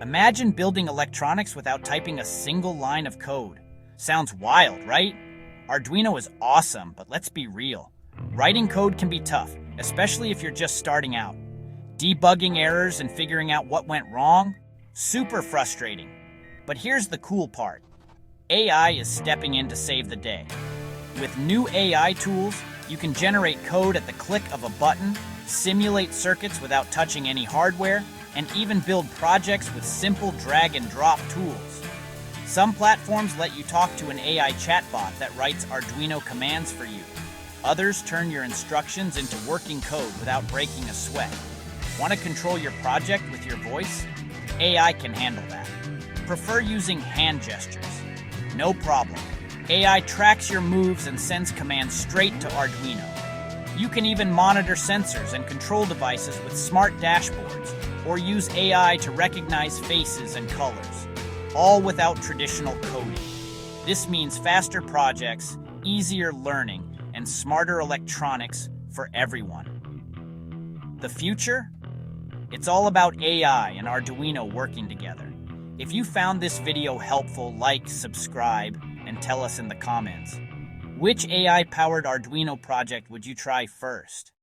Imagine building electronics without typing a single line of code. Sounds wild, right? Arduino is awesome, but let's be real. Writing code can be tough, especially if you're just starting out. Debugging errors and figuring out what went wrong? Super frustrating. But here's the cool part. AI is stepping in to save the day. With new AI tools, you can generate code at the click of a button, simulate circuits without touching any hardware, and even build projects with simple drag-and-drop tools. Some platforms let you talk to an AI chatbot that writes Arduino commands for you. Others turn your instructions into working code without breaking a sweat. Want to control your project with your voice? AI can handle that. Prefer using hand gestures? No problem. AI tracks your moves and sends commands straight to Arduino. You can even monitor sensors and control devices with smart dashboards, or use AI to recognize faces and colors, all without traditional coding. This means faster projects, easier learning, and smarter electronics for everyone. The future? It's all about AI and Arduino working together. If you found this video helpful, like, subscribe, and tell us in the comments. Which AI-powered Arduino project would you try first?